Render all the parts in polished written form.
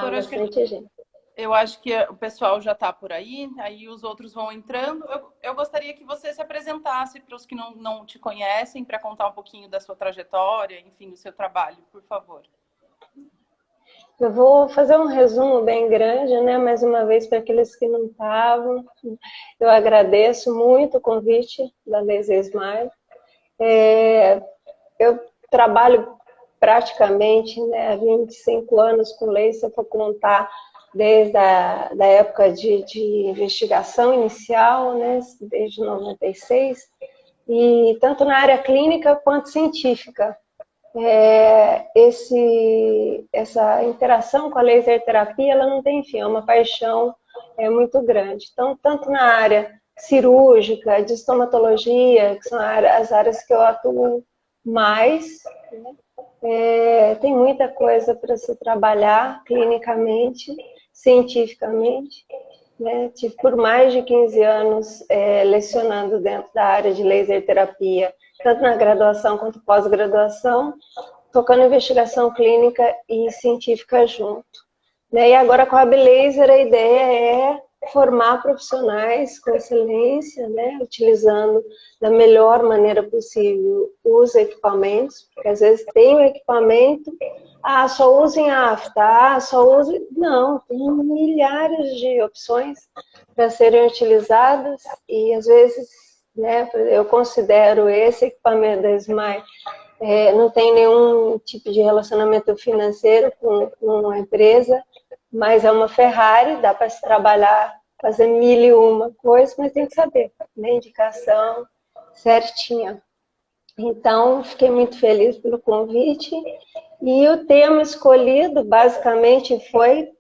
Doutora, acho que bastante gente. eu acho que o pessoal já está por aí os outros vão entrando. Eu gostaria que você se apresentasse para os que não te conhecem, para contar um pouquinho da sua trajetória, enfim, do seu trabalho, por favor. Eu vou fazer um resumo bem grande, né? Mais uma vez, para aqueles que não estavam. Eu agradeço muito o convite da Laser Smile. Eu trabalho praticamente, né, há 25 anos com laser, se eu for contar desde a da época de investigação inicial, né, desde 96, e tanto na área clínica quanto científica. Essa interação com a laser terapia, ela não tem fim, é uma paixão muito grande. Então, tanto na área cirúrgica, de estomatologia, que são as áreas que eu atuo mais, né? Tem muita coisa para se trabalhar clinicamente, cientificamente, né? Tive por mais de 15 anos lecionando dentro da área de laser terapia, tanto na graduação quanto pós-graduação, tocando investigação clínica e científica junto. E agora com a Laser a ideia é formar profissionais com excelência, né, utilizando da melhor maneira possível os equipamentos, porque às vezes tem o equipamento, só usa em afta, só usa... Não, tem milhares de opções para serem utilizadas e às vezes, né, eu considero esse equipamento da Smile não tem nenhum tipo de relacionamento financeiro com a empresa, mas é uma Ferrari, dá para se trabalhar, fazer mil e uma coisas, mas tem que saber, né? Indicação certinha. Então, fiquei muito feliz pelo convite. E o tema escolhido, basicamente, foi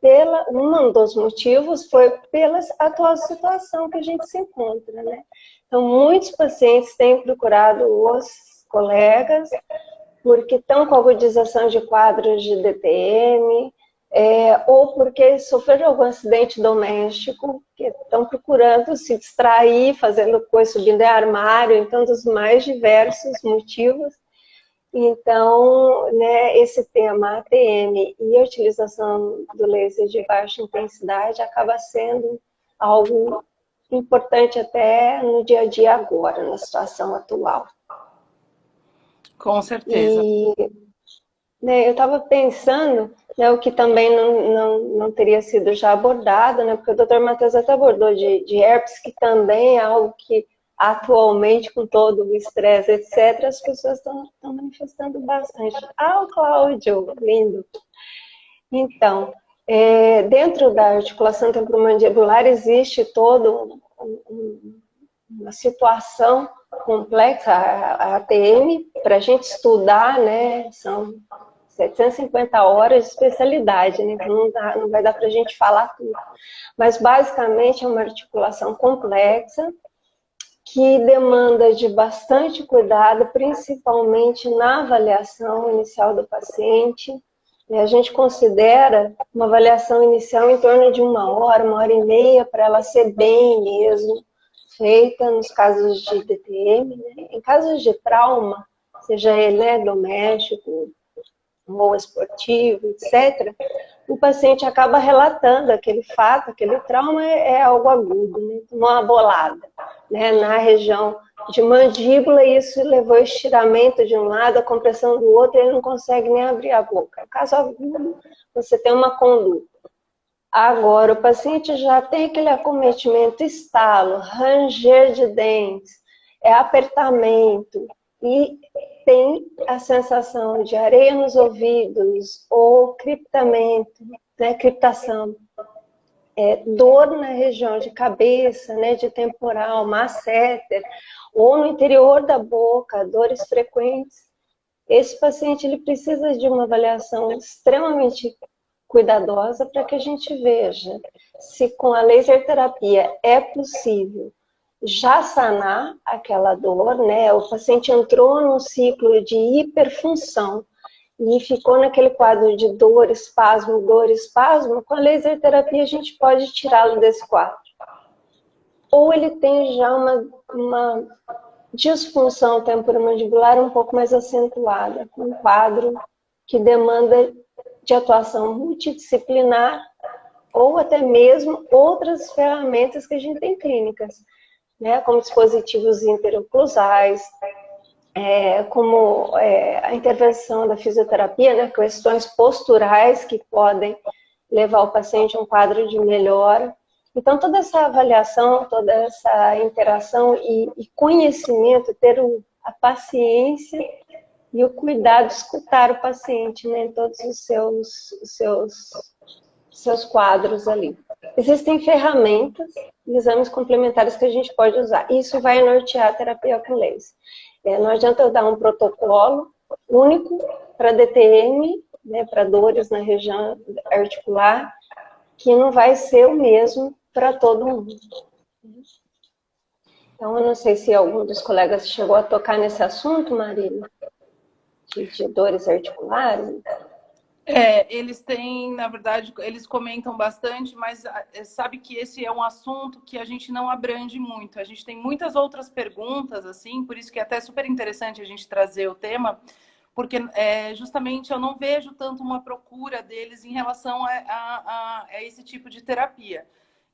um dos motivos foi pela atual situação que a gente se encontra, né? Então, muitos pacientes têm procurado os colegas, porque estão com agudização de quadros de DTM, ou porque sofreram algum acidente doméstico, que estão procurando se distrair, fazendo coisa, subindo em armário, então, dos mais diversos motivos. Então, né, esse tema ATM e a utilização do laser de baixa intensidade acaba sendo algo importante até no dia a dia agora, na situação atual. Com certeza. E né, eu estava pensando, né, o que também não teria sido já abordado, né, porque o Dr. Matheus até abordou de herpes, que também é algo que atualmente, com todo o estresse, etc., as pessoas estão manifestando bastante. O Cláudio, lindo! Então, dentro da articulação temporomandibular existe todo uma situação complexa, a ATM, para a gente estudar, né, são 750 horas de especialidade, né, então não vai dar para a gente falar tudo. Mas, basicamente, é uma articulação complexa, que demanda de bastante cuidado, principalmente na avaliação inicial do paciente. A gente considera uma avaliação inicial em torno de 1 hora e meia, para ela ser bem mesmo feita nos casos de DTM, né? Em casos de trauma, seja ele doméstico ou esportivo, etc., o paciente acaba relatando aquele fato, aquele trauma é algo agudo, né? Tomou uma bolada, né, na região de mandíbula, e isso levou estiramento de um lado, a compressão do outro, e ele não consegue nem abrir a boca. No caso agudo, você tem uma conduta. Agora, o paciente já tem aquele acometimento, estalo, ranger de dentes, apertamento, e tem a sensação de areia nos ouvidos, ou criptamento, né, criptação, dor na região de cabeça, né, de temporal, masseter, ou no interior da boca, dores frequentes. Esse paciente ele precisa de uma avaliação extremamente cuidadosa para que a gente veja se com a laser terapia é possível já sanar aquela dor, né? O paciente entrou num ciclo de hiperfunção e ficou naquele quadro de dor, espasmo, com a laser terapia a gente pode tirá-lo desse quadro. Ou ele tem já uma disfunção temporomandibular um pouco mais acentuada, um quadro que demanda de atuação multidisciplinar ou até mesmo outras ferramentas que a gente tem clínicas, né, como dispositivos interoclusais, como a intervenção da fisioterapia, né, questões posturais que podem levar o paciente a um quadro de melhora. Então, toda essa avaliação, toda essa interação e conhecimento, ter a paciência e o cuidado de escutar o paciente, né, em todos os seus quadros ali. Existem ferramentas e exames complementares que a gente pode usar. Isso vai nortear a terapia com laser. Não adianta eu dar um protocolo único para DTM, né, para dores na região articular, que não vai ser o mesmo para todo mundo. Então, eu não sei se algum dos colegas chegou a tocar nesse assunto, Marília, de dores articulares. Eles têm, na verdade, eles comentam bastante, mas sabe que esse é um assunto que a gente não abrange muito. A gente tem muitas outras perguntas, assim, por isso que é até super interessante a gente trazer o tema, porque justamente eu não vejo tanto uma procura deles em relação a esse tipo de terapia.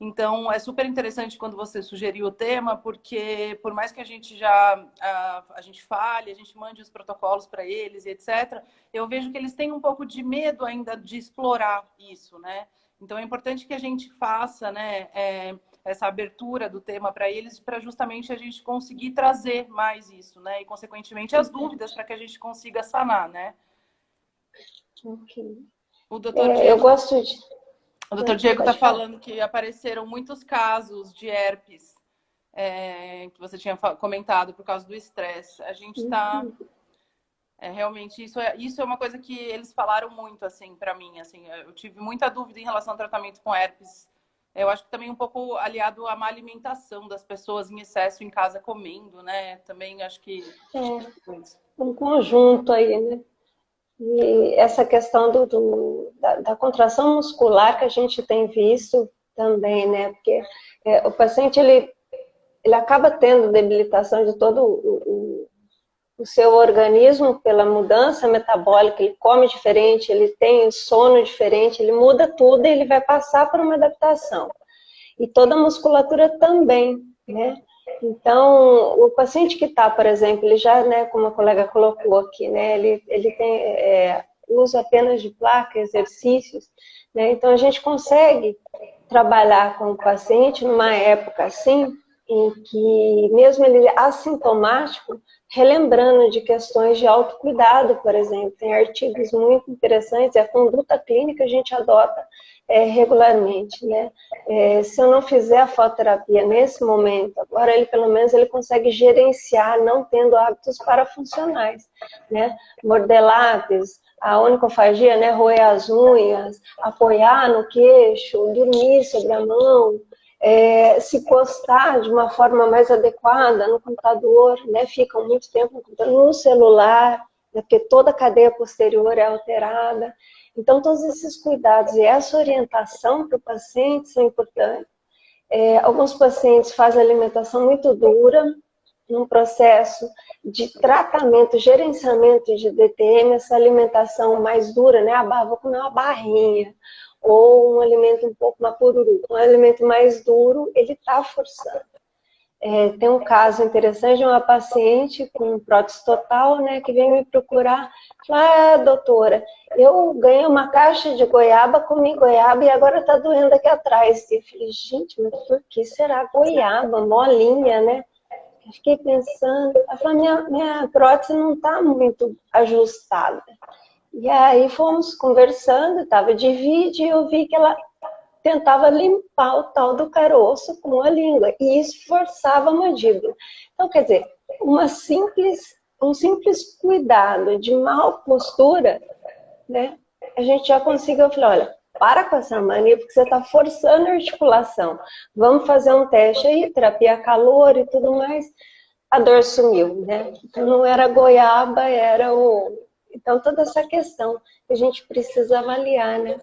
Então, é super interessante quando você sugeriu o tema, porque por mais que a gente a gente fale, a gente mande os protocolos para eles e etc., eu vejo que eles têm um pouco de medo ainda de explorar isso, né? Então, é importante que a gente faça, né, essa abertura do tema para eles, para justamente a gente conseguir trazer mais isso, né? E, consequentemente, as dúvidas para que a gente consiga sanar, né? Okay. O doutor Diego... Eu gosto de... O doutor Diego está falando que apareceram muitos casos de herpes, que você tinha comentado por causa do estresse. A gente está... realmente, isso é uma coisa que eles falaram muito, assim, para mim. Assim, eu tive muita dúvida em relação ao tratamento com herpes. Eu acho que também um pouco aliado à má alimentação das pessoas em excesso em casa comendo, né? Também acho que... um conjunto aí, né? E essa questão da contração muscular que a gente tem visto também, né? Porque o paciente, ele acaba tendo debilitação de todo o seu organismo pela mudança metabólica, ele come diferente, ele tem sono diferente, ele muda tudo e ele vai passar por uma adaptação. E toda a musculatura também, né? Então, o paciente que está, por exemplo, ele já, né, como a colega colocou aqui, né, ele tem uso apenas de placa, exercícios, né? Então a gente consegue trabalhar com o paciente numa época assim, em que mesmo ele assintomático, relembrando de questões de autocuidado, por exemplo. Tem artigos muito interessantes, a conduta clínica a gente adota regularmente, né? Se eu não fizer a fototerapia nesse momento, agora ele pelo menos ele consegue gerenciar não tendo hábitos parafuncionais, né? Morder lápis, a onicofagia, né? Roer as unhas, apoiar no queixo, dormir sobre a mão, se postar de uma forma mais adequada no computador, né? Ficam muito tempo no computador, no celular, né? Porque toda a cadeia posterior é alterada. Então, todos esses cuidados e essa orientação para o paciente são importantes. Alguns pacientes fazem alimentação muito dura, num processo de tratamento, gerenciamento de DTM, essa alimentação mais dura, né? Vou comer uma barrinha, ou um alimento um pouco mais pururu. Um alimento mais duro, ele está forçando. Tem um caso interessante de uma paciente com prótese total, né, que veio me procurar, falou, doutora, eu ganhei uma caixa de goiaba, comi goiaba e agora está doendo aqui atrás. E eu falei, gente, mas por que será goiaba, molinha, né? Eu fiquei pensando, ela falou, minha prótese não está muito ajustada. E aí fomos conversando, estava de vídeo e eu vi que ela tentava limpar o tal do caroço com a língua, e isso forçava a mandíbula. Então, quer dizer, um simples cuidado de mal postura, né, a gente já conseguiu falar, olha, para com essa mania, porque você está forçando a articulação. Vamos fazer um teste aí, terapia a calor e tudo mais. A dor sumiu, né? Então, não era goiaba, era o... Então, toda essa questão que a gente precisa avaliar, né?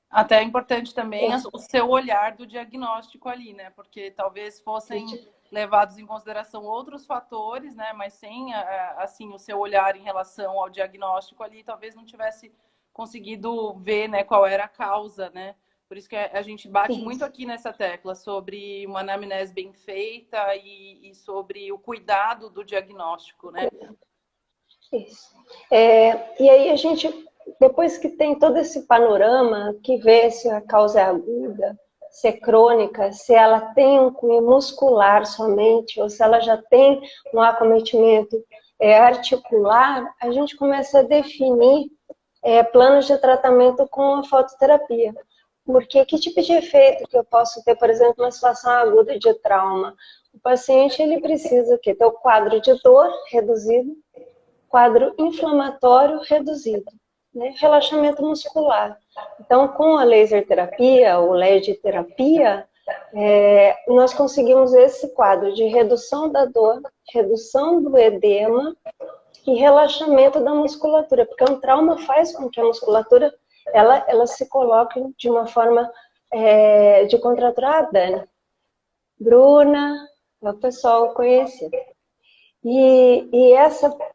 Até é importante também o seu olhar do diagnóstico ali, né? Porque talvez fossem levados em consideração outros fatores, né? Mas sem, assim, o seu olhar em relação ao diagnóstico ali, talvez não tivesse conseguido ver, né, qual era a causa, né? Por isso que a gente bate Isso. muito aqui nessa tecla sobre uma anamnese bem feita e sobre o cuidado do diagnóstico, né? Isso. E aí a gente, depois que tem todo esse panorama, que vê se a causa é aguda, se é crônica, se ela tem um cunho muscular somente, ou se ela já tem um acometimento articular, a gente começa a definir planos de tratamento com a fototerapia. Porque que tipo de efeito que eu posso ter, por exemplo, numa situação aguda de trauma? O paciente ele precisa ter o quadro de dor reduzido, quadro inflamatório reduzido, né? Relaxamento muscular. Então, com a laser terapia ou LED terapia, nós conseguimos esse quadro de redução da dor, redução do edema e relaxamento da musculatura, porque um trauma faz com que a musculatura ela se coloque de uma forma de contratura. Dani, Bruna, é o pessoal conhecido. E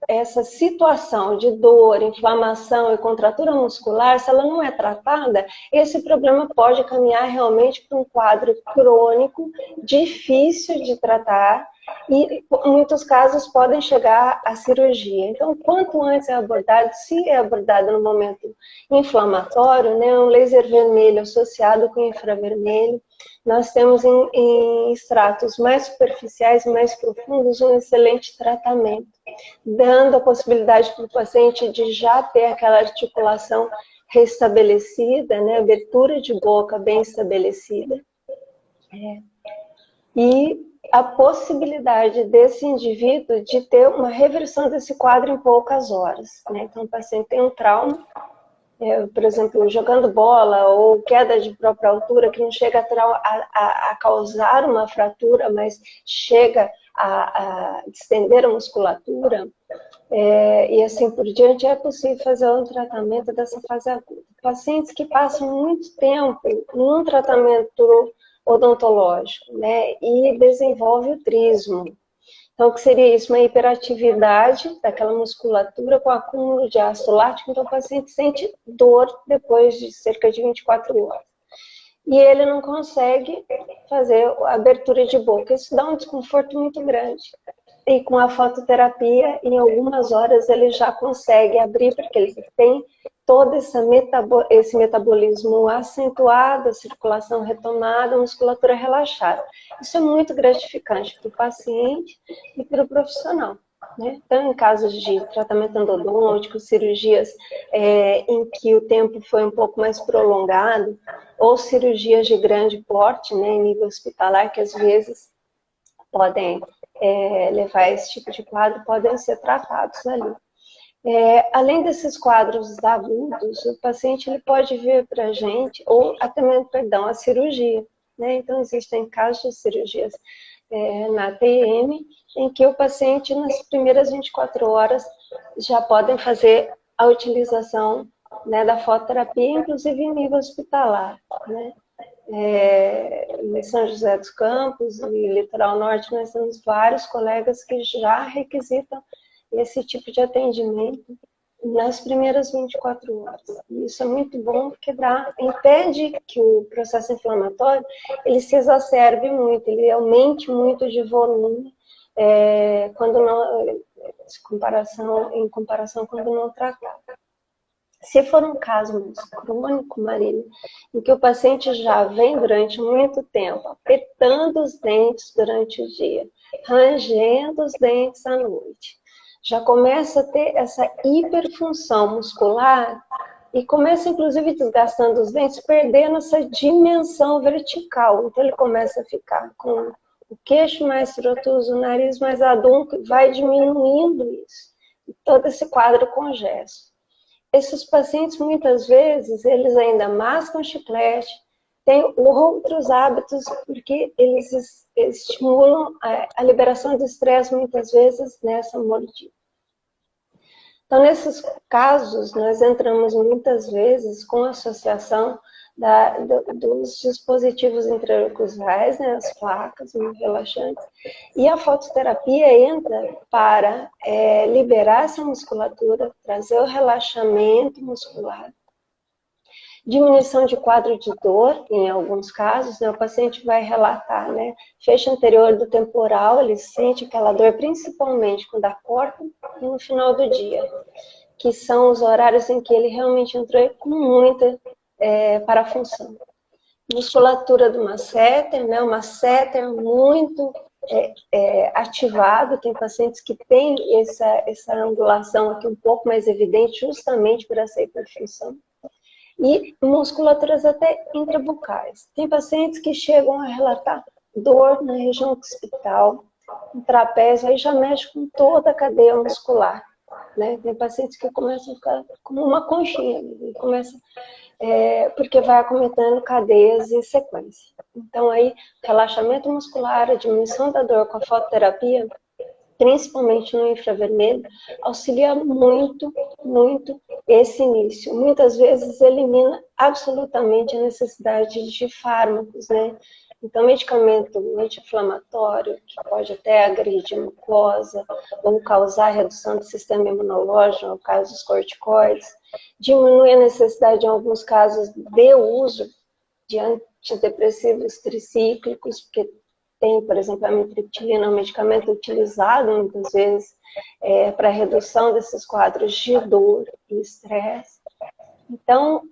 essa situação de dor, inflamação e contratura muscular, se ela não é tratada, esse problema pode caminhar realmente para um quadro crônico, difícil de tratar, e em muitos casos podem chegar à cirurgia. Então, quanto antes é abordado, se é abordado no momento inflamatório, né, um laser vermelho associado com infravermelho, nós temos em estratos mais superficiais, mais profundos, um excelente tratamento, dando a possibilidade para o paciente de já ter aquela articulação restabelecida, né, abertura de boca bem estabelecida, e a possibilidade desse indivíduo de ter uma reversão desse quadro em poucas horas, né? Então, o paciente tem um trauma, por exemplo, jogando bola ou queda de própria altura, que não chega a causar uma fratura, mas chega a distender a musculatura, e assim por diante, é possível fazer um tratamento dessa fase aguda. Pacientes que passam muito tempo num tratamento odontológico, né, e desenvolve o trismo. Então, o que seria isso? Uma hiperatividade daquela musculatura com acúmulo de ácido lático, então o paciente sente dor depois de cerca de 24 horas. E ele não consegue fazer a abertura de boca. Isso dá um desconforto muito grande. E com a fototerapia, em algumas horas ele já consegue abrir, porque ele tem todo esse metabolismo acentuado, a circulação retomada, a musculatura relaxada. Isso é muito gratificante para o paciente e para o profissional, né? Então, em casos de tratamento endodôntico, cirurgias em que o tempo foi um pouco mais prolongado, ou cirurgias de grande porte, né, em nível hospitalar, que às vezes podem levar esse tipo de quadro, podem ser tratados ali. Além desses quadros agudos, o paciente ele pode vir para a gente, ou até mesmo, perdão, a cirurgia, né? Então, existem casos de cirurgias na TM, em que o paciente, nas primeiras 24 horas, já podem fazer a utilização, né, da fototerapia, inclusive em nível hospitalar, né? Em São José dos Campos e Litoral Norte, nós temos vários colegas que já requisitam esse tipo de atendimento nas primeiras 24 horas. E isso é muito bom porque impede que o processo inflamatório ele se exacerbe muito, ele aumente muito de volume quando não, em comparação quando não tratado. Se for um caso mais crônico, Marília, em que o paciente já vem durante muito tempo apertando os dentes durante o dia, rangendo os dentes à noite, já começa a ter essa hiperfunção muscular e começa, inclusive, desgastando os dentes, perdendo essa dimensão vertical. Então, ele começa a ficar com o queixo mais trotuso, o nariz mais adunco, e vai diminuindo isso. E todo esse quadro congesto. Esses pacientes, muitas vezes, eles ainda mascam chiclete, têm outros hábitos, porque eles estimulam a liberação de estresse, muitas vezes, nessa mordida. Então, nesses casos, nós entramos muitas vezes com a associação dos dispositivos intraoclusais, né, as placas relaxantes, e a fototerapia entra para liberar essa musculatura, trazer o relaxamento muscular, Diminuição de quadro de dor, em alguns casos, né, o paciente vai relatar, né, fecho anterior do temporal, ele sente aquela dor principalmente quando acorda e no final do dia, que são os horários em que ele realmente entrou com muita parafunção. Musculatura do masseter, né, o masseter muito ativado, tem pacientes que têm essa angulação aqui um pouco mais evidente, justamente por essa hiperfunção. E musculaturas até intrabucais. Tem pacientes que chegam a relatar dor na região occipital, no trapézio, aí já mexe com toda a cadeia muscular. Né? Tem pacientes que começam a ficar como uma conchinha, porque vai acometendo cadeias em sequência. Então aí, relaxamento muscular, a diminuição da dor com a fototerapia, principalmente no infravermelho, auxilia muito, muito esse início. Muitas vezes elimina absolutamente a necessidade de fármacos, né? Então, medicamento anti-inflamatório, que pode até agredir mucosa, ou causar redução do sistema imunológico, no caso dos corticoides, diminui a necessidade, em alguns casos, de uso de antidepressivos tricíclicos, porque tem, por exemplo, a amitriptilina, um medicamento utilizado muitas vezes para redução desses quadros de dor e estresse. Então,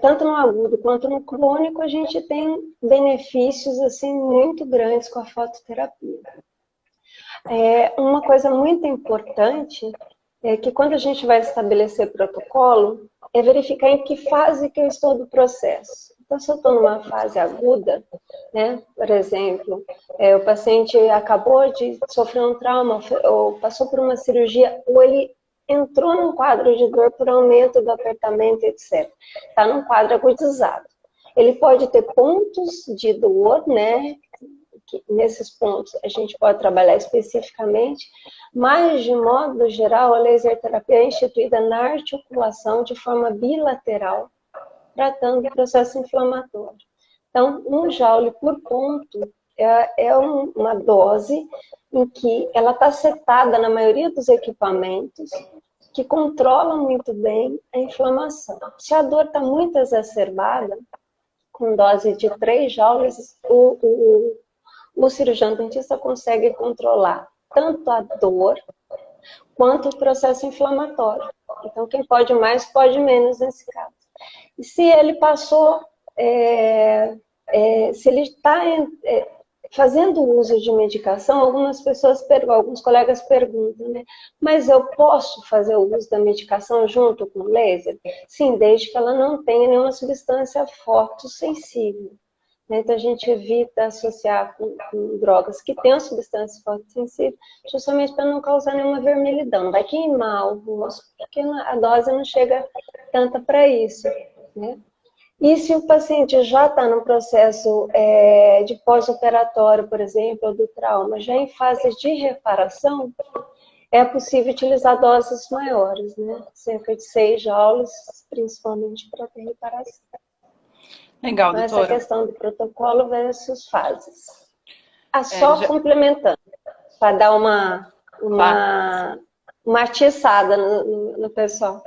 tanto no agudo quanto no crônico, a gente tem benefícios assim, muito grandes com a fototerapia. Uma coisa muito importante é que quando a gente vai estabelecer protocolo, é verificar em que fase que eu estou do processo. Então, se eu estou numa fase aguda, né, por exemplo, o paciente acabou de sofrer um trauma, ou passou por uma cirurgia, ou ele entrou num quadro de dor por aumento do apertamento, etc. Está num quadro agudizado. Ele pode ter pontos de dor, né, que nesses pontos a gente pode trabalhar especificamente, mas, de modo geral, a laser terapia é instituída na articulação de forma bilateral, tratando o processo inflamatório. Então, 1 joule por ponto uma dose em que ela está setada na maioria dos equipamentos, que controla muito bem a inflamação. Se a dor está muito exacerbada, com dose de 3 joules, o cirurgião dentista consegue controlar tanto a dor quanto o processo inflamatório. Então, quem pode mais, pode menos nesse caso. E se ele passou, se ele está fazendo uso de medicação, alguns colegas perguntam, né? Mas eu posso fazer o uso da medicação junto com o laser? Sim, desde que ela não tenha nenhuma substância fotossensível. Então, a gente evita associar com drogas que tenham substância fotossensível, justamente para não causar nenhuma vermelhidão. Não vai queimar o rosto, porque a dose não chega tanta para isso, né? E se o paciente já está no processo de pós-operatório, por exemplo, ou do trauma, já em fase de reparação, é possível utilizar doses maiores, né? Cerca de 6 joules, principalmente para ter reparação. Legal, então, doutora. essa questão do protocolo versus fases. Só complementando, para dar uma atiçada no pessoal.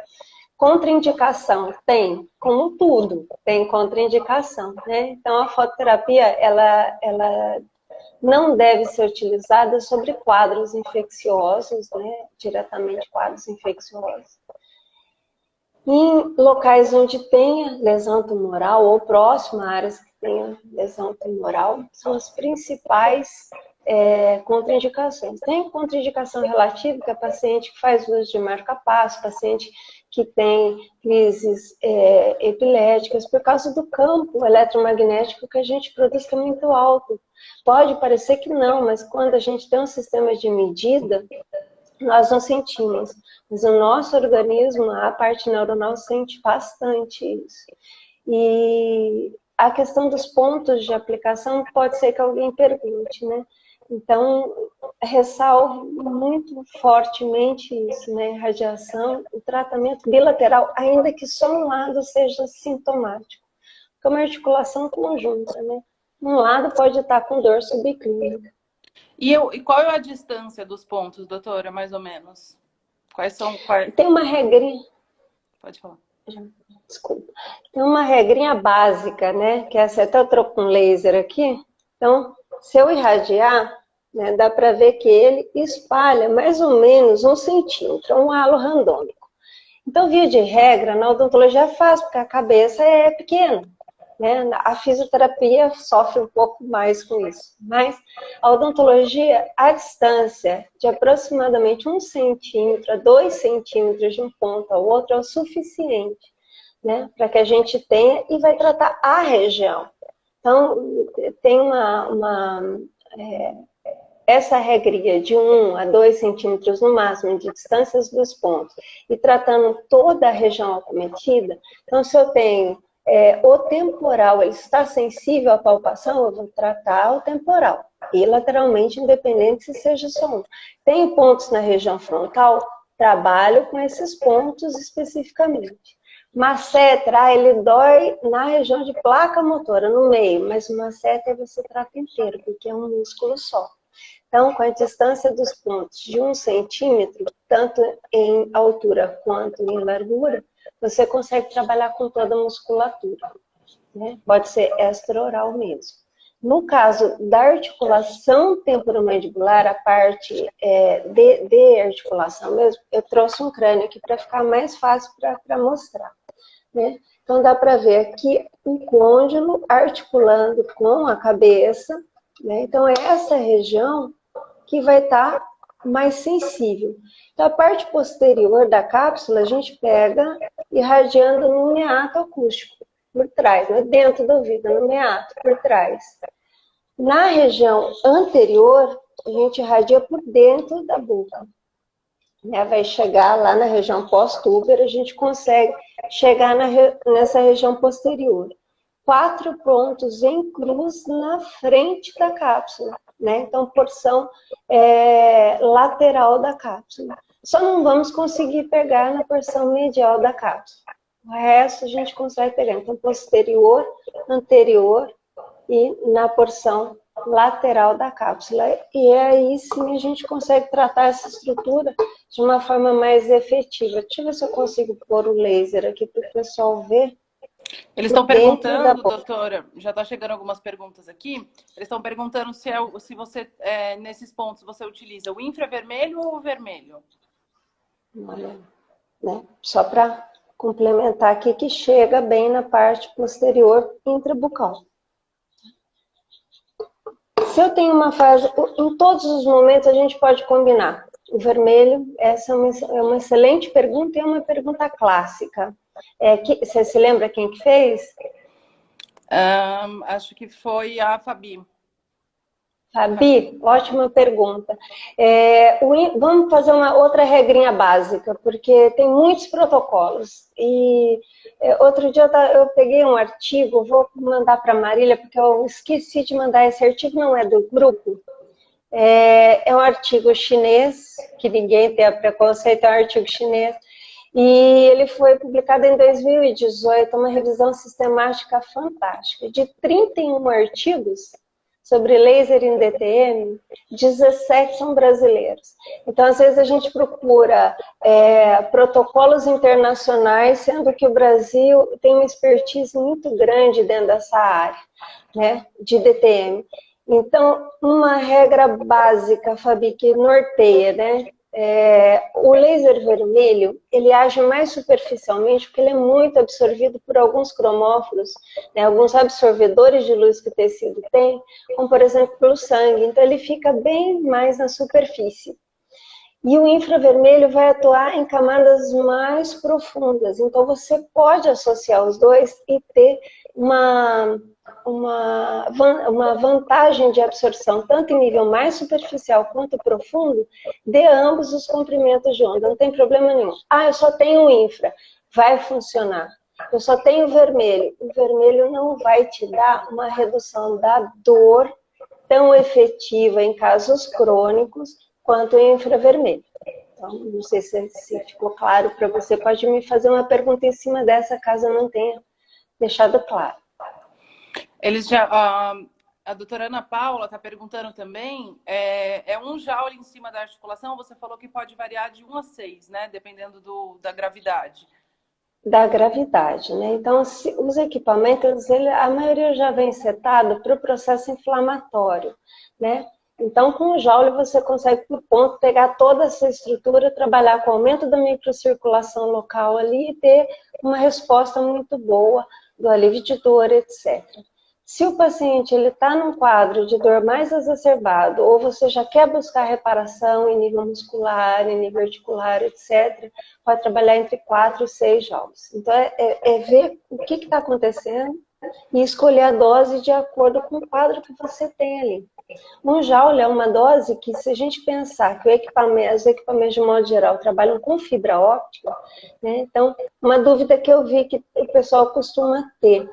Contraindicação tem, como tudo, tem contraindicação, né? Então, a fototerapia, ela não deve ser utilizada sobre quadros infecciosos, né? Diretamente quadros infecciosos. Em locais onde tenha lesão tumoral ou próximo a áreas que tenham lesão tumoral, são as principais contraindicações. Tem contraindicação relativa, que é paciente que faz uso de marca-passo, paciente que tem crises epiléticas, por causa do campo eletromagnético que a gente produz, que é muito alto. Pode parecer que não, mas quando a gente tem um sistema de medida, nós não sentimos, mas o nosso organismo, a parte neuronal, sente bastante isso. E a questão dos pontos de aplicação pode ser que alguém pergunte, né? Então, ressalvo muito fortemente isso, né? Radiação, o tratamento bilateral, ainda que só um lado seja sintomático, porque é uma articulação conjunta, né? Um lado pode estar com dor subclínica. E qual é a distância dos pontos, doutora, mais ou menos? Quais são? Tem uma regrinha. Pode falar. Desculpa. Tem uma regrinha básica, né? Que essa até eu troco um laser aqui. Então, se eu irradiar, né, dá para ver que ele espalha mais ou menos 1 centímetro, um halo randômico. Então, via de regra, na odontologia é fácil, porque a cabeça é pequena. Né? A fisioterapia sofre um pouco mais com isso. Mas a odontologia, a distância de aproximadamente 1 centímetro a 2 centímetros de um ponto ao outro é o suficiente, né? Para que a gente tenha e vai tratar a região. Então, tem essa regrinha de 1 a 2 centímetros no máximo de distâncias dos pontos e tratando toda a região acometida. Então, se eu tenho o temporal, ele está sensível à palpação, eu vou tratar o temporal, e lateralmente, independente se seja só um. Tem pontos na região frontal, trabalho com esses pontos especificamente. Masseter, ele dói na região de placa motora, no meio, mas o masseter você trata inteiro, porque é um músculo só. Então, com a distância dos pontos de 1 centímetro, tanto em altura quanto em largura, você consegue trabalhar com toda a musculatura. Né? Pode ser extraoral mesmo. No caso da articulação temporomandibular, a parte de articulação mesmo, eu trouxe um crânio aqui para ficar mais fácil para mostrar. Né? Então, dá para ver aqui o côndilo articulando com a cabeça. Né? Então, é essa região que vai estar mais sensível. Então, a parte posterior da cápsula, a gente pega irradiando no meato acústico, por trás, né? Dentro do ouvido, no meato, por trás. Na região anterior, a gente irradia por dentro da boca. Né? Vai chegar lá na região pós-túber, a gente consegue chegar nessa região posterior. 4 pontos em cruz na frente da cápsula, né? Então, porção lateral da cápsula. Só não vamos conseguir pegar na porção medial da cápsula. O resto a gente consegue pegar. Então, posterior, anterior e na porção lateral da cápsula. E aí sim a gente consegue tratar essa estrutura de uma forma mais efetiva. Deixa eu ver se eu consigo pôr o laser aqui para o pessoal ver. Eles estão perguntando, doutora, já está chegando algumas perguntas aqui. Eles estão perguntando se você, nesses pontos, você utiliza o infravermelho ou o vermelho? Olha, né? Só para complementar aqui, que chega bem na parte posterior intrabucal. Se eu tenho uma fase, em todos os momentos a gente pode combinar. O vermelho, essa é uma excelente pergunta e é uma pergunta clássica. Você se lembra quem que fez? Acho que foi a Fabi. Fabi, ótima pergunta. Vamos fazer uma outra regrinha básica, porque tem muitos protocolos. E outro dia eu peguei um artigo, vou mandar para a Marília, porque eu esqueci de mandar esse artigo, não é do grupo. É um artigo chinês, que ninguém tem preconceito, é um artigo chinês. E ele foi publicado em 2018, uma revisão sistemática fantástica, de 31 artigos sobre laser em DTM, 17 são brasileiros. Então, às vezes a gente procura protocolos internacionais, sendo que o Brasil tem uma expertise muito grande dentro dessa área, né, de DTM. Então, uma regra básica, Fabi, que norteia, né? O laser vermelho, ele age mais superficialmente porque ele é muito absorvido por alguns cromóforos, né, alguns absorvedores de luz que o tecido tem, como por exemplo pelo sangue, então ele fica bem mais na superfície. E o infravermelho vai atuar em camadas mais profundas, então você pode associar os dois e ter uma vantagem de absorção, tanto em nível mais superficial quanto profundo, de ambos os comprimentos de onda, não tem problema nenhum. Eu só tenho infra, vai funcionar. Eu só tenho vermelho, o vermelho não vai te dar uma redução da dor tão efetiva em casos crônicos quanto o infravermelho. Então, não sei se ficou claro para você, pode me fazer uma pergunta em cima dessa, caso eu não tenha deixado claro. Eles já, a doutora Ana Paula está perguntando também, um joule em cima da articulação, você falou que pode variar de 1 a 6, né? Dependendo da gravidade. da gravidade, né? Então, os equipamentos, a maioria já vem setado para o processo inflamatório, né? Então, com o Joule, você consegue, por ponto, pegar toda essa estrutura, trabalhar com o aumento da microcirculação local ali e ter uma resposta muito boa do alívio de dor, etc. Se o paciente está num quadro de dor mais exacerbado, ou você já quer buscar reparação em nível muscular, em nível articular, etc., pode trabalhar entre 4 e 6 joules. Então, é ver o que está acontecendo e escolher a dose de acordo com o quadro que você tem ali. 1 joule é uma dose que, se a gente pensar que os equipamentos, de modo geral, trabalham com fibra óptica, né? Então, uma dúvida que eu vi que o pessoal costuma ter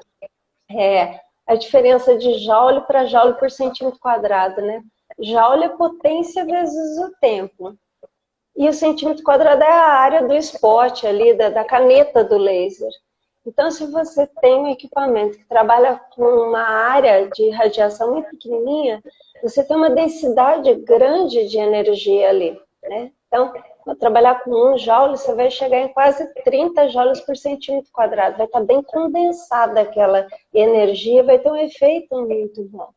é a diferença de joule para joule por centímetro quadrado, né? Joule é potência vezes o tempo. E o centímetro quadrado é a área do spot ali, da caneta do laser. Então, se você tem um equipamento que trabalha com uma área de radiação muito pequenininha, você tem uma densidade grande de energia ali, né? Então, ao trabalhar com 1 joule, você vai chegar em quase 30 joules por centímetro quadrado. Vai estar bem condensada aquela energia, vai ter um efeito muito bom.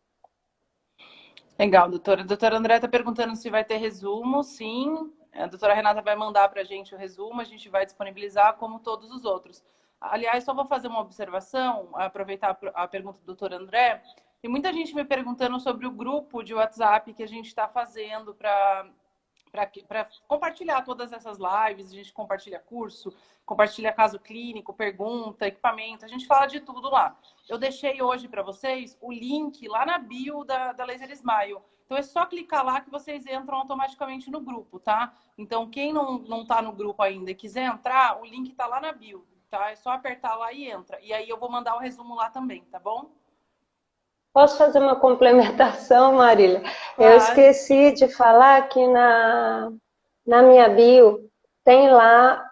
Legal, doutora. A doutora André está perguntando se vai ter resumo. Sim, a doutora Renata vai mandar para a gente o resumo, a gente vai disponibilizar como todos os outros. Aliás, só vou fazer uma observação, aproveitar a pergunta do doutor André. Tem muita gente me perguntando sobre o grupo de WhatsApp que a gente está fazendo para compartilhar todas essas lives. A gente compartilha curso, compartilha caso clínico, pergunta, equipamento, a gente fala de tudo lá. Eu deixei hoje para vocês o link lá na bio da Laser Smile. Então é só clicar lá que vocês entram automaticamente no grupo, tá? Então quem não tá no grupo ainda e quiser entrar, o link tá lá na bio, tá? É só apertar lá e entra. E aí eu vou mandar o resumo lá também, tá bom? Posso fazer uma complementação, Marília? Eu Claro. esqueci de falar que na minha bio tem lá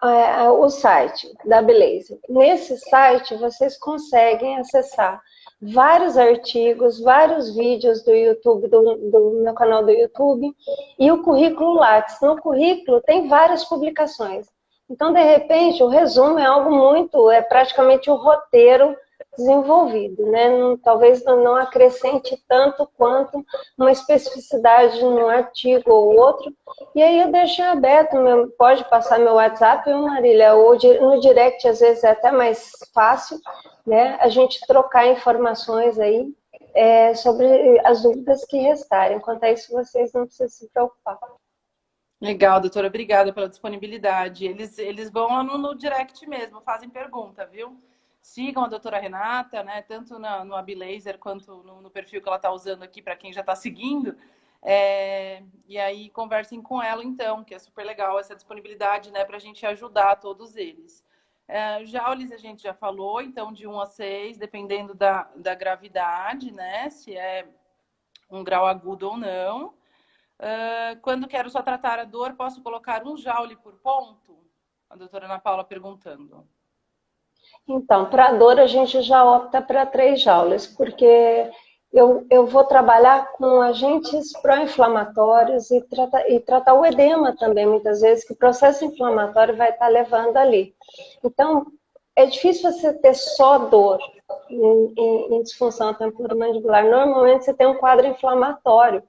o site da Blazer. Nesse site vocês conseguem acessar vários artigos, vários vídeos do YouTube, do meu canal do YouTube, e o currículo Lattes. No currículo tem várias publicações. Então, de repente, o resumo é algo é praticamente o roteiro desenvolvido, né? Talvez não acrescente tanto quanto uma especificidade num artigo ou outro. E aí eu deixo aberto, pode passar meu WhatsApp, Marília, ou no direct, às vezes é até mais fácil, né? A gente trocar informações aí sobre as dúvidas que restarem. Quanto a isso, vocês não precisam se preocupar. Legal, doutora, obrigada pela disponibilidade. Eles vão lá no direct mesmo, fazem pergunta, viu? Sigam a doutora Renata, né? Tanto no Abilaser quanto no perfil que ela está usando aqui, para quem já está seguindo. E aí conversem com ela, então, que é super legal essa disponibilidade, né? Para a gente ajudar todos eles. Joules a gente já falou, então, de 1 a 6, dependendo da gravidade, né? Se é um grau agudo ou não. Quando quero só tratar a dor, posso colocar 1 joule por ponto? A doutora Ana Paula perguntando. Então, para dor a gente já opta para 3 joules, porque eu vou trabalhar com agentes pró-inflamatórios e tratar o edema também, muitas vezes, que o processo inflamatório vai estar levando ali. Então, é difícil você ter só dor em disfunção temporomandibular. Normalmente você tem um quadro inflamatório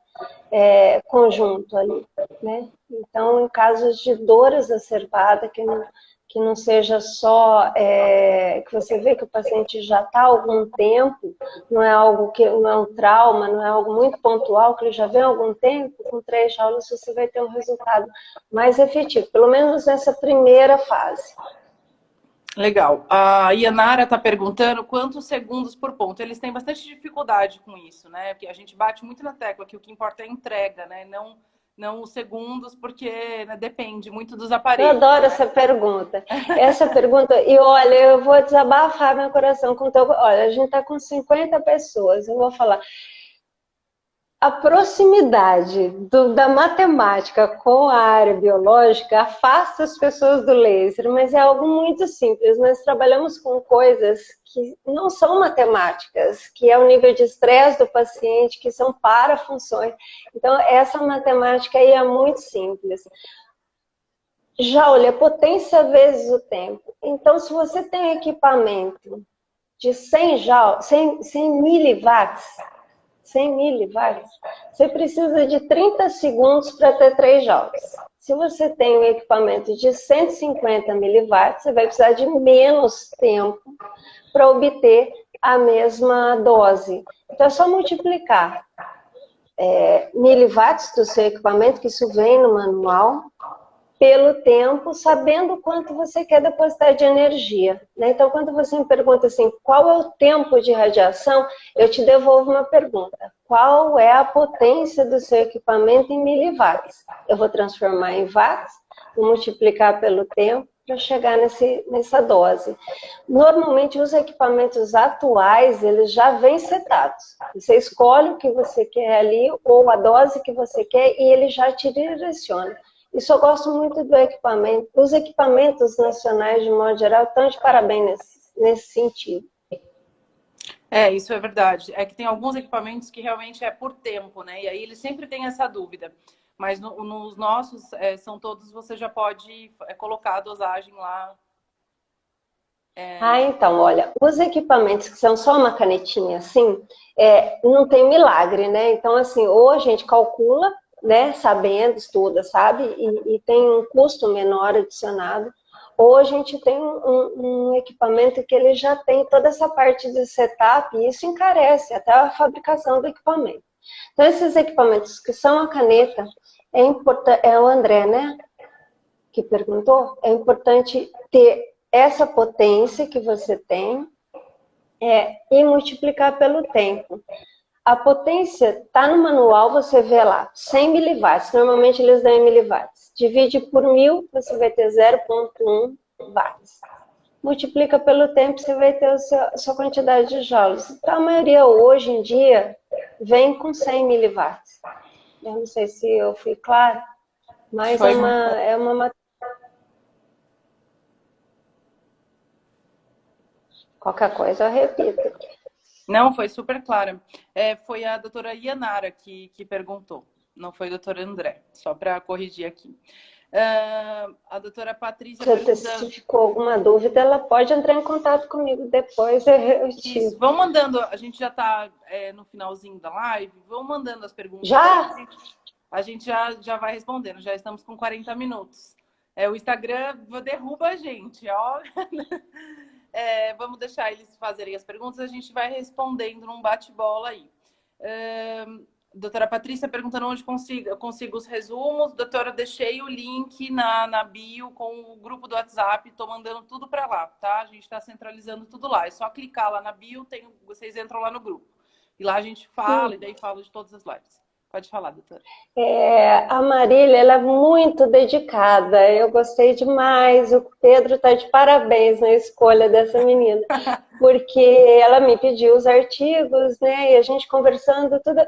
conjunto ali, né? Então, em casos de dor exacerbada, que não seja só que você vê que o paciente já está há algum tempo, não é algo não é um trauma, não é algo muito pontual, que ele já vem há algum tempo, com 3 joules você vai ter um resultado mais efetivo, pelo menos nessa primeira fase. Legal. A Yanara está perguntando quantos segundos por ponto. Eles têm bastante dificuldade com isso, né? Porque a gente bate muito na tecla que o que importa é a entrega, né? Não os segundos, porque né, depende muito dos aparelhos. Eu adoro né? essa pergunta. Essa pergunta, e olha, eu vou desabafar meu coração com teu. Olha, a gente está com 50 pessoas, eu vou falar. A proximidade da matemática com a área biológica afasta as pessoas do laser, mas é algo muito simples. Nós trabalhamos com coisas que não são matemáticas, que é o nível de estresse do paciente, que são parafunções. Então, essa matemática aí é muito simples. Joule é potência vezes o tempo. Então, se você tem um equipamento de 100 joule, 100 miliwatts, 100 miliwatts, você precisa de 30 segundos para ter 3 joules. Se você tem um equipamento de 150 miliwatts, você vai precisar de menos tempo para obter a mesma dose. Então, é só multiplicar miliwatts do seu equipamento, que isso vem no manual, pelo tempo, sabendo quanto você quer depositar de energia. Né? Então, quando você me pergunta assim, qual é o tempo de radiação, eu te devolvo uma pergunta. Qual é a potência do seu equipamento em miliwatts? Eu vou transformar em watts, vou multiplicar pelo tempo para chegar nessa dose. Normalmente, os equipamentos atuais, eles já vêm setados. Você escolhe o que você quer ali, ou a dose que você quer, e ele já te direciona. Isso eu gosto muito do equipamento. Os equipamentos nacionais, de modo geral, estão de parabéns nesse sentido. Isso é verdade. É que tem alguns equipamentos que realmente é por tempo, né? E aí eles sempre têm essa dúvida. Mas nos nossos, são todos, você já pode colocar a dosagem lá. Então, olha, os equipamentos que são só uma canetinha assim, não tem milagre, né? Então, assim, ou a gente calcula, né, sabendo, estuda, sabe? E tem um custo menor adicionado, ou a gente tem um equipamento que ele já tem toda essa parte de setup, e isso encarece até a fabricação do equipamento. Então, esses equipamentos que são a caneta, é importante, é o André, né, que perguntou, é importante ter essa potência que você tem e multiplicar pelo tempo. A potência está no manual, você vê lá, 100 miliwatts, normalmente eles dão em miliwatts. Divide por 1000, você vai ter 0,1 watts. Multiplica pelo tempo, você vai ter a sua quantidade de joules. Então, a maioria hoje em dia vem com 100 miliwatts. Eu não sei se eu fui clara, mas é uma qualquer coisa eu repito. Não, foi super clara. Foi a doutora Ianara que perguntou, não foi o doutor André, só para corrigir aqui. A doutora Patrícia Se ficou alguma dúvida, ela pode entrar em contato comigo depois. Isso, vão mandando, a gente já está no finalzinho da live, vão mandando as perguntas. Já? A gente já vai respondendo, já estamos com 40 minutos. O Instagram derruba a gente, ó. Vamos deixar eles fazerem as perguntas, a gente vai respondendo num bate-bola aí. Doutora Patrícia perguntando onde eu consigo os resumos. Doutora, deixei o link na bio com o grupo do WhatsApp, estou mandando tudo para lá, tá? A gente está centralizando tudo lá. É só clicar lá na bio, vocês entram lá no grupo. E lá a gente fala, e daí fala de todas as lives. Pode falar, doutora. A Marília, ela é muito dedicada. Eu gostei demais. O Pedro está de parabéns na escolha dessa menina. Porque ela me pediu os artigos, né? E a gente conversando, tudo.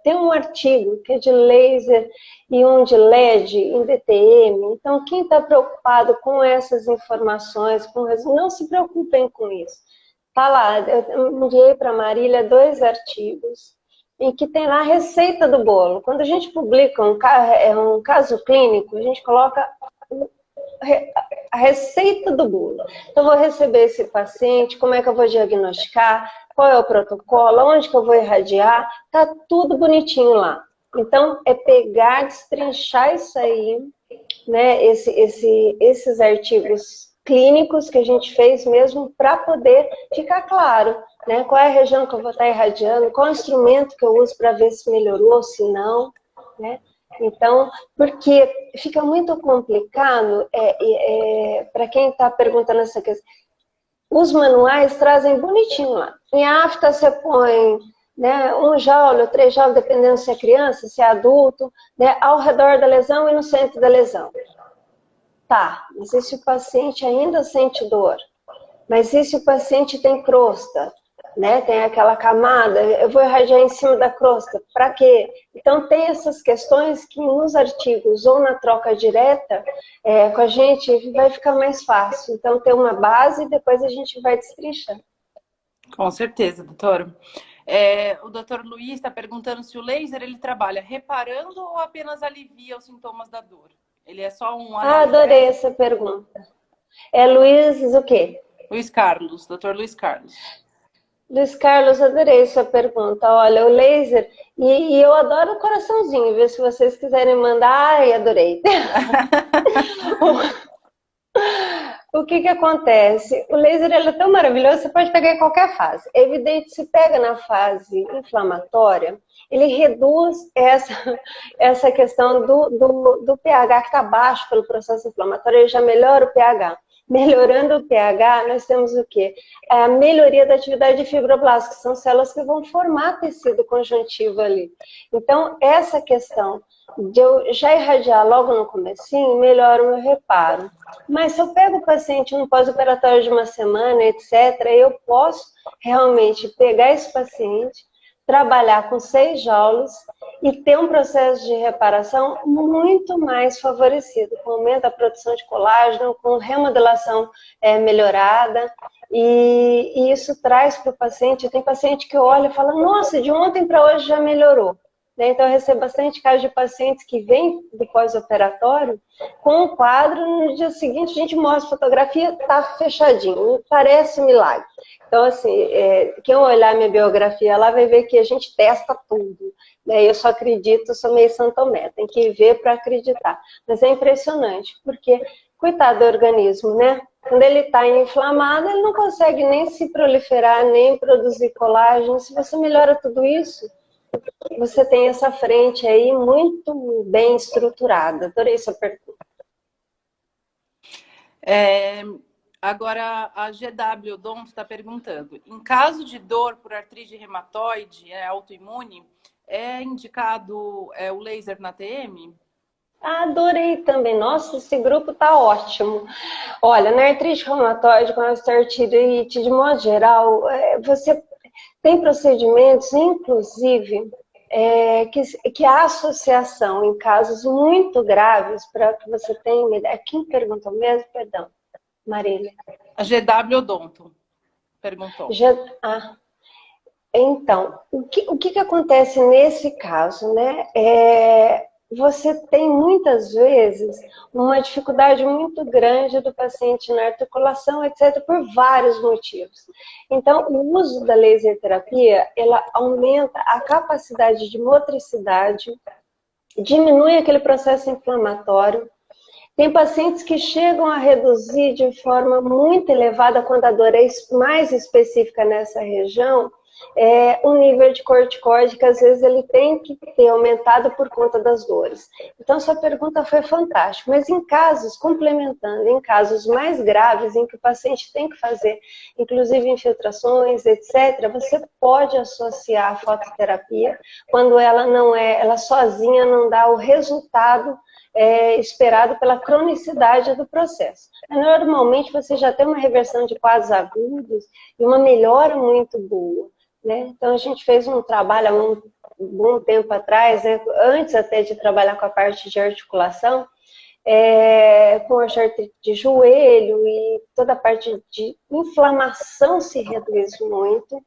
Tem um artigo que é de laser e um de LED em DTM. Então, quem está preocupado com essas informações, não se preocupem com isso. Tá lá, eu enviei para a Marília 2 artigos em que tem lá a receita do bolo. Quando a gente publica um caso clínico, a gente coloca a receita do bolo. Então, eu vou receber esse paciente, como é que eu vou diagnosticar, qual é o protocolo, onde que eu vou irradiar, tá tudo bonitinho lá. Então, é pegar, destrinchar isso aí, né, esses artigos clínicos que a gente fez mesmo para poder ficar claro, né, qual é a região que eu vou estar irradiando, qual é o instrumento que eu uso para ver se melhorou ou se não, né? Então, porque fica muito complicado para quem está perguntando essa questão. Os manuais trazem bonitinho lá. Em afta você põe, né, 1 joule ou 3 joules, dependendo se é criança, se é adulto, né, ao redor da lesão e no centro da lesão. Tá, mas e se o paciente ainda sente dor? Mas e se o paciente tem crosta? Né? Tem aquela camada, eu vou irradiar em cima da crosta, para quê? Então tem essas questões que nos artigos ou na troca direta com a gente vai ficar mais fácil. Então tem uma base e depois a gente vai destrinchando. Com certeza, doutora. O doutor Luiz está perguntando se o laser ele trabalha reparando ou apenas alivia os sintomas da dor. Ele é só um Ah, adorei essa pergunta. É Luiz o quê? Luiz Carlos, doutor Luiz Carlos. Luiz Carlos, adorei sua pergunta. Olha, o laser, e eu adoro o coraçãozinho, viu? Se vocês quiserem mandar, ai, adorei. O que acontece? O laser ele é tão maravilhoso, você pode pegar em qualquer fase. É evidente, se pega na fase inflamatória, ele reduz essa questão do pH que está baixo pelo processo inflamatório, ele já melhora o pH. Melhorando o pH, nós temos o quê? A melhoria da atividade de fibroblastos, que são células que vão formar tecido conjuntivo ali. Então, essa questão de eu já irradiar logo no comecinho, melhora o meu reparo. Mas se eu pego o paciente no pós-operatório de uma semana, etc., eu posso realmente pegar esse paciente, trabalhar com 6 joules e ter um processo de reparação muito mais favorecido, com aumento da produção de colágeno, com remodelação melhorada, e isso traz para o paciente, tem paciente que olha e fala, nossa, de ontem para hoje já melhorou. Então, eu recebo bastante casos de pacientes que vêm do pós-operatório com o quadro, no dia seguinte a gente mostra a fotografia, está fechadinho, parece um milagre. Então, assim, quem olhar minha biografia lá vai ver que a gente testa tudo. Né? Eu só acredito, sou meio São Tomé, tem que ver para acreditar. Mas é impressionante, porque, coitado do organismo, né? Quando ele está inflamado, ele não consegue nem se proliferar, nem produzir colágeno. Se você melhora tudo isso, você tem essa frente aí muito bem estruturada. Adorei essa pergunta. Agora, a GW Odonto está perguntando, em caso de dor por artrite reumatoide autoimune, é indicado o laser na TM? Adorei também. Nossa, esse grupo tá ótimo. Olha, na artrite reumatoide, com a osteoartrite, de modo geral, você tem procedimentos, inclusive, que há associação em casos muito graves, para que você tenha uma ideia. Quem perguntou mesmo? Perdão, Marília. A GW Odonto perguntou. Então, o que acontece nesse caso, né? Você tem muitas vezes uma dificuldade muito grande do paciente na articulação, etc., por vários motivos. Então, o uso da laser terapia, ela aumenta a capacidade de motricidade, diminui aquele processo inflamatório. Tem pacientes que chegam a reduzir de forma muito elevada, quando a dor é mais específica nessa região, um nível de corticoide que às vezes ele tem que ter aumentado por conta das dores. Então, sua pergunta foi fantástica. Mas em casos, complementando, em casos mais graves, em que o paciente tem que fazer, inclusive infiltrações, etc., você pode associar a fototerapia quando ela sozinha não dá o resultado esperado pela cronicidade do processo. Normalmente você já tem uma reversão de quadros agudos e uma melhora muito boa. Né? Então a gente fez um trabalho há um bom tempo atrás, né? Antes até de trabalhar com a parte de articulação, com artrite de joelho e toda a parte de inflamação se reduz muito,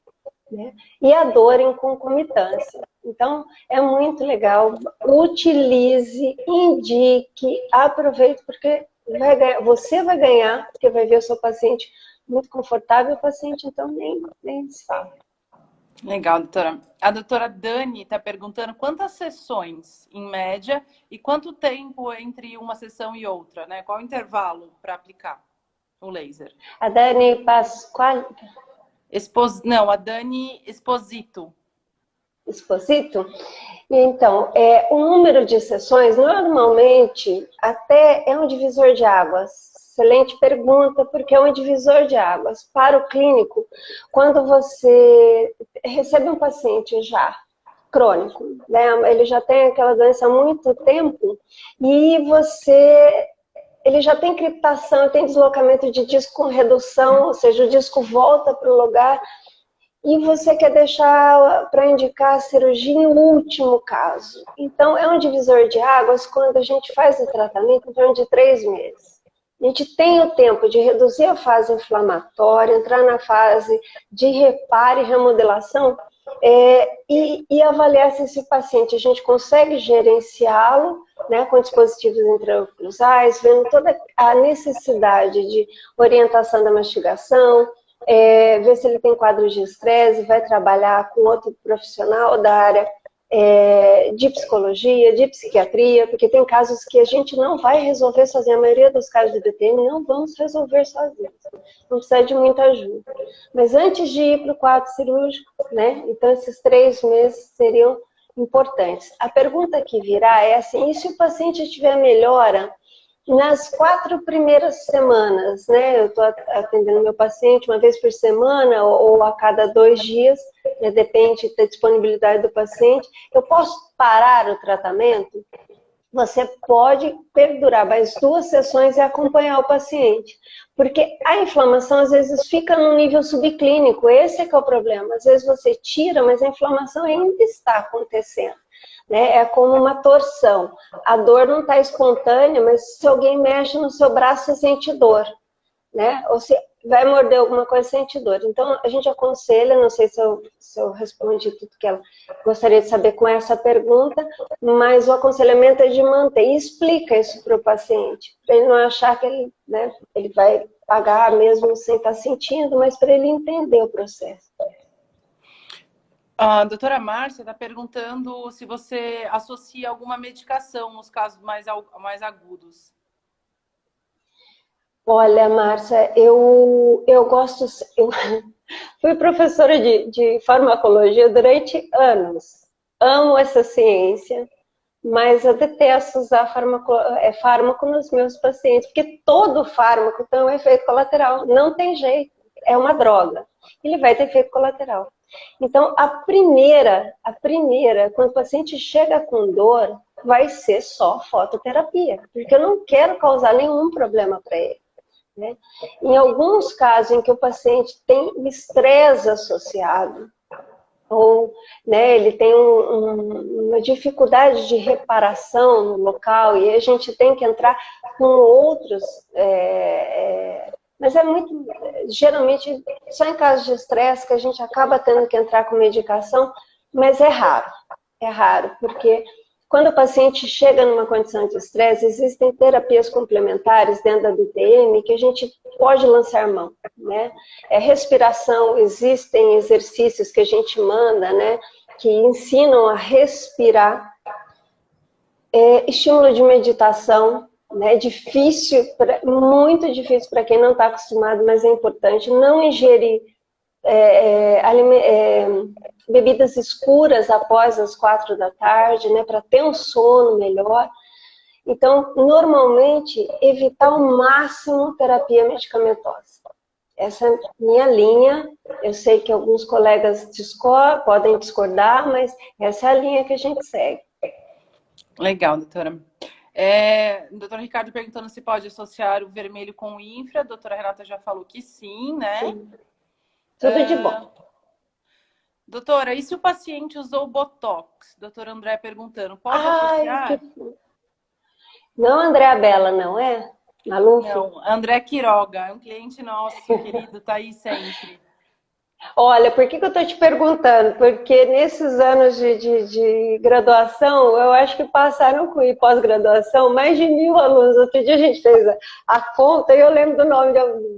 né? E a dor em concomitância. Então, é muito legal. Utilize, indique, aproveite, porque você vai ganhar, porque vai ver o seu paciente muito confortável, o paciente, então, nem se fala. Legal, doutora. A doutora Dani está perguntando quantas sessões, em média, e quanto tempo entre uma sessão e outra, né? Qual o intervalo para aplicar o laser? A Dani Pasquale... Não, a Dani Esposito. Esposito? Então, o número de sessões, normalmente, até é um divisor de águas. Excelente pergunta, porque é um divisor de águas. Para o clínico, quando você recebe um paciente já crônico, né? Ele já tem aquela doença há muito tempo, e ele já tem criptação, tem deslocamento de disco com redução, ou seja, o disco volta para o lugar, e você quer deixar para indicar a cirurgia em último caso. Então, é um divisor de águas quando a gente faz o tratamento em torno de 3 meses. A gente tem o tempo de reduzir a fase inflamatória, entrar na fase de reparo e remodelação, e avaliar se esse paciente a gente consegue gerenciá-lo, né, com dispositivos intraoclusais, vendo toda a necessidade de orientação da mastigação, ver se ele tem quadros de estresse, vai trabalhar com outro profissional da área de psicologia, de psiquiatria, porque tem casos que a gente não vai resolver sozinho. A maioria dos casos de DTM não vamos resolver sozinhos. Não precisa de muita ajuda. Mas antes de ir para o quadro cirúrgico, né? Então esses 3 meses seriam importantes. A pergunta que virá é assim, e se o paciente tiver melhora nas 4 primeiras semanas, né? Eu estou atendendo meu paciente uma vez por semana ou a cada 2 dias, né? Depende da disponibilidade do paciente. Eu posso parar o tratamento? Você pode perdurar mais 2 sessões e acompanhar o paciente. Porque a inflamação, às vezes, fica no nível subclínico. Esse é que é o problema. Às vezes você tira, mas a inflamação ainda está acontecendo. Né? É como uma torção. A dor não está espontânea, mas se alguém mexe no seu braço, você sente dor. Né? Ou se vai morder alguma coisa, sente dor. Então, a gente aconselha, não sei se eu respondi tudo que ela gostaria de saber com essa pergunta, mas o aconselhamento é de manter. E explica isso para o paciente, para ele não achar que ele, né, ele vai pagar mesmo sem estar sentindo, mas para ele entender o processo. A doutora Márcia está perguntando se você associa alguma medicação nos casos mais agudos. Olha, Márcia, eu gosto... Eu fui professora de farmacologia durante anos. Amo essa ciência, mas eu detesto usar fármaco nos meus pacientes, porque todo fármaco tem um efeito colateral. Não tem jeito, é uma droga. Ele vai ter efeito colateral. Então, a primeira, quando o paciente chega com dor, vai ser só fototerapia, porque eu não quero causar nenhum problema para ele. Né? Em alguns casos em que o paciente tem estresse associado, ou né, ele tem uma dificuldade de reparação no local, e a gente tem que entrar com outros... Mas é muito, geralmente, só em casos de estresse que a gente acaba tendo que entrar com medicação, mas é raro, porque quando o paciente chega numa condição de estresse, existem terapias complementares dentro da DTM que a gente pode lançar mão, né? Respiração, existem exercícios que a gente manda, né, que ensinam a respirar, estímulo de meditação, né, muito difícil para quem não está acostumado, mas é importante. Não ingerir bebidas escuras após as 4 da tarde, né, para ter um sono melhor. Então, normalmente, evitar ao máximo terapia medicamentosa. Essa é a minha linha. Eu sei que alguns colegas podem discordar, mas essa é a linha que a gente segue. Legal, doutora. Doutor Ricardo perguntando se pode associar o vermelho com o infra. A doutora Renata já falou que sim, né? Sim. Tudo de bom. Doutora, e se o paciente usou Botox? Doutor André perguntando, pode associar? Não Andréa Bela, não é? Maluf? Não, André Quiroga, é um cliente nosso, querido, tá aí sempre. Olha, por que eu estou te perguntando? Porque nesses anos de graduação, eu acho que passaram e pós-graduação mais de 1000 alunos. Outro dia a gente fez a conta e eu lembro do nome,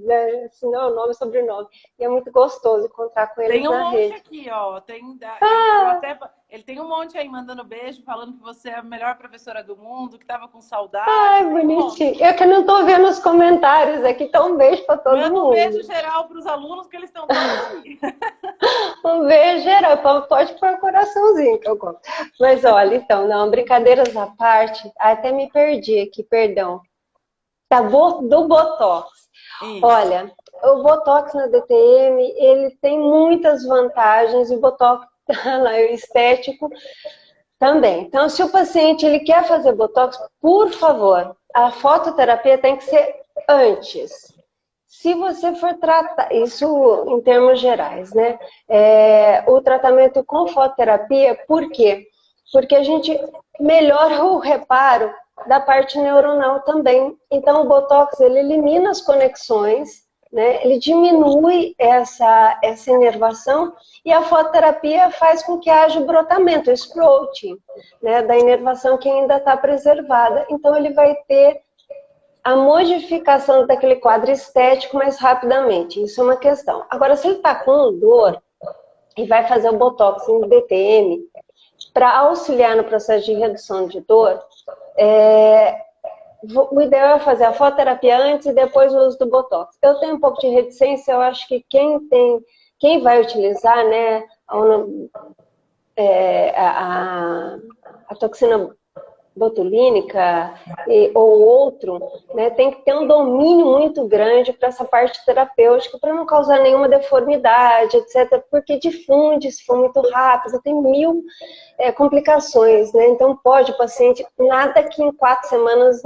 né, assim, não, nome e sobrenome. E é muito gostoso encontrar com eles na rede. Tem um monte aqui, ó. Ele tem um monte aí mandando beijo, falando que você é a melhor professora do mundo, que tava com saudade. Ai, bonitinho. Eu que não estou vendo os comentários aqui, então um beijo para todo mundo. Manda um beijo geral para os alunos, que eles estão todos aqui. Um beijo geral, pode pôr um coraçãozinho que eu gosto. Mas olha, então, não, brincadeiras à parte, até me perdi aqui, perdão. Do Botox. Isso. Olha, o Botox na DTM, ele tem muitas vantagens, o Botox estético também. Então, se o paciente ele quer fazer Botox, por favor, a fototerapia tem que ser antes. Se você for tratar, isso em termos gerais, né? O tratamento com fototerapia, por quê? Porque a gente melhora o reparo da parte neuronal também. Então, o Botox, ele elimina as conexões, né? Ele diminui essa inervação, e a fototerapia faz com que haja o brotamento, o sprouting, né? Da inervação que ainda está preservada. Então, ele vai ter a modificação daquele quadro estético mais rapidamente. Isso é uma questão. Agora, se ele está com dor e vai fazer o Botox em DTM, para auxiliar no processo de redução de dor, o ideal é fazer a fototerapia antes e depois o uso do Botox. Eu tenho um pouco de reticência, eu acho que quem vai utilizar, né, a toxina botulínica ou outro, né, tem que ter um domínio muito grande para essa parte terapêutica, para não causar nenhuma deformidade, etc., porque difunde, se for muito rápido, tem mil complicações, né? Então pode o paciente, nada que em 4 semanas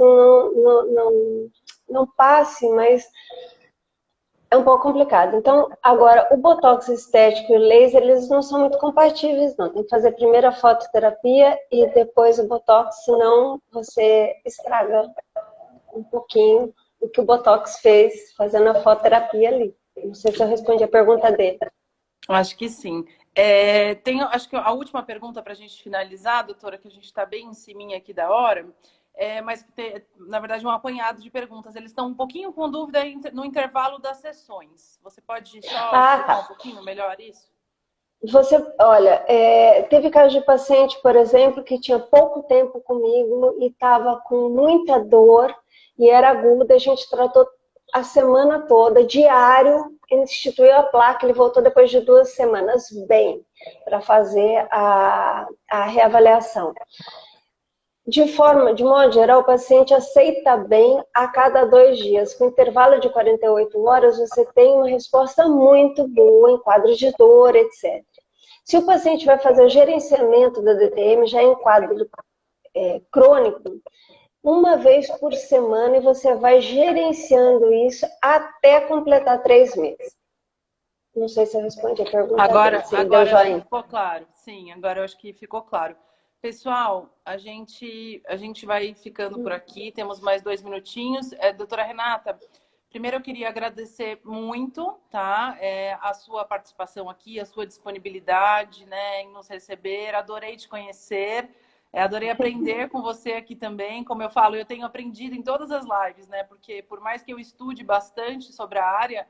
não passe, mas é um pouco complicado. Então, agora, o Botox estético e o laser, eles não são muito compatíveis, não. Tem que fazer primeiro a fototerapia e depois o Botox, senão você estraga um pouquinho o que o Botox fez fazendo a fototerapia ali. Não sei se eu respondi a pergunta dele. Acho que sim. Acho que a última pergunta para a gente finalizar, doutora, que a gente está bem em cima aqui da hora, mas na verdade um apanhado de perguntas. Eles estão um pouquinho com dúvida no intervalo das sessões. Você pode só explicar um pouquinho melhor isso? Olha, teve caso de paciente, por exemplo, que tinha pouco tempo comigo e estava com muita dor e era aguda, a gente tratou a semana toda, diário, instituiu a placa, ele voltou depois de 2 semanas bem, para fazer a reavaliação. De modo geral, o paciente aceita bem a cada 2 dias. Com intervalo de 48 horas, você tem uma resposta muito boa em quadros de dor, etc. Se o paciente vai fazer o gerenciamento da DTM, já em quadro crônico, 1 vez por semana, e você vai gerenciando isso até completar 3 meses. Não sei se eu respondi a pergunta. Agora ficou claro. Sim, agora eu acho que ficou claro. Pessoal, a gente vai ficando por aqui. Temos mais 2 minutinhos. Doutora Renata, primeiro eu queria agradecer muito, tá? A sua participação aqui, a sua disponibilidade, né, em nos receber. Adorei te conhecer. Adorei aprender com você aqui também. Como eu falo, eu tenho aprendido em todas as lives, né? Porque por mais que eu estude bastante sobre a área,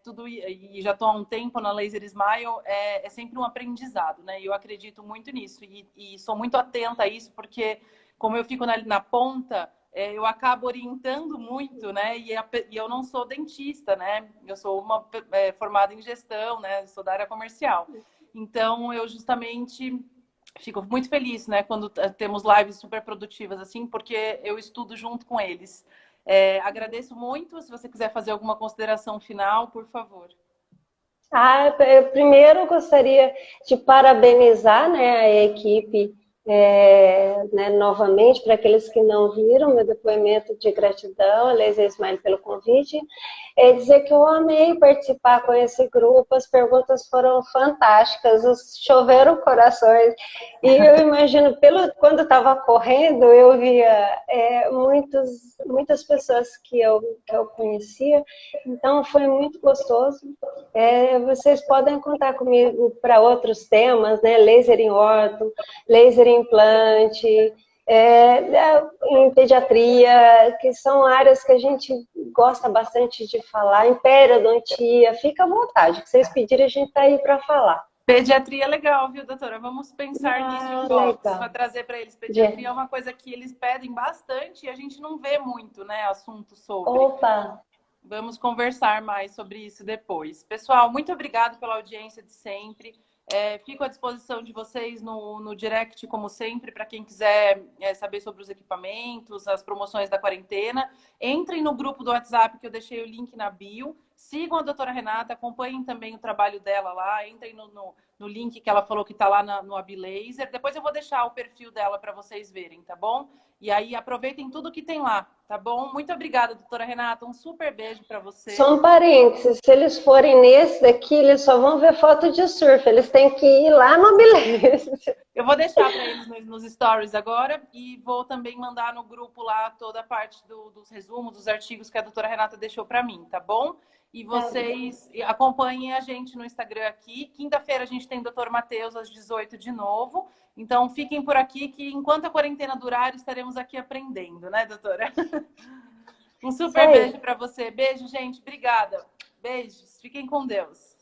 tudo, e já estou há um tempo na Laser Smile, é sempre um aprendizado, né? E eu acredito muito nisso. E sou muito atenta a isso, porque como eu fico na ponta, eu acabo orientando muito, né? E eu não sou dentista, né? Eu sou uma formada em gestão, né? Sou da área comercial. Então, eu justamente fico muito feliz, né, quando temos lives super produtivas assim, porque eu estudo junto com eles. Agradeço muito. Se você quiser fazer alguma consideração final, por favor. Primeiro eu gostaria de parabenizar, né, a equipe né, novamente, para aqueles que não viram meu depoimento de gratidão, a Laser Smile pelo convite, dizer que eu amei participar com esse grupo, as perguntas foram fantásticas, choveram corações, e eu imagino, quando estava correndo, eu via muitas pessoas que eu conhecia, então foi muito gostoso. Vocês podem contar comigo para outros temas, né, laser em orto, laser em implante, em pediatria, que são áreas que a gente gosta bastante de falar, em periodontia, fica à vontade, o que vocês pedirem a gente está aí para falar. Pediatria é legal, viu, doutora? Vamos pensar nisso em box, para trazer para eles. Pediatria é uma coisa que eles pedem bastante e a gente não vê muito, né, assunto sobre. Opa! Vamos conversar mais sobre isso depois. Pessoal, muito obrigada pela audiência de sempre. Fico à disposição de vocês no direct, como sempre, para quem quiser saber sobre os equipamentos, as promoções da quarentena. Entrem no grupo do WhatsApp, que eu deixei o link na bio. Sigam a doutora Renata, acompanhem também o trabalho dela lá. Entrem no link que ela falou que está lá no Abilaser. Depois eu vou deixar o perfil dela para vocês verem, tá bom? E aí aproveitem tudo que tem lá, tá bom? Muito obrigada, doutora Renata. Um super beijo para você. Só um parênteses, se eles forem nesse daqui, eles só vão ver foto de surf. Eles têm que ir lá no Abilaser. Eu vou deixar para eles nos stories agora e vou também mandar no grupo lá toda a parte dos resumos, dos artigos que a doutora Renata deixou para mim, tá bom? E vocês acompanhem a gente no Instagram aqui. Quinta-feira a gente tem Dr. Matheus às 18 de novo. Então fiquem por aqui que enquanto a quarentena durar, estaremos aqui aprendendo, né, doutora? Um super beijo para você. Beijo, gente. Obrigada. Beijos. Fiquem com Deus.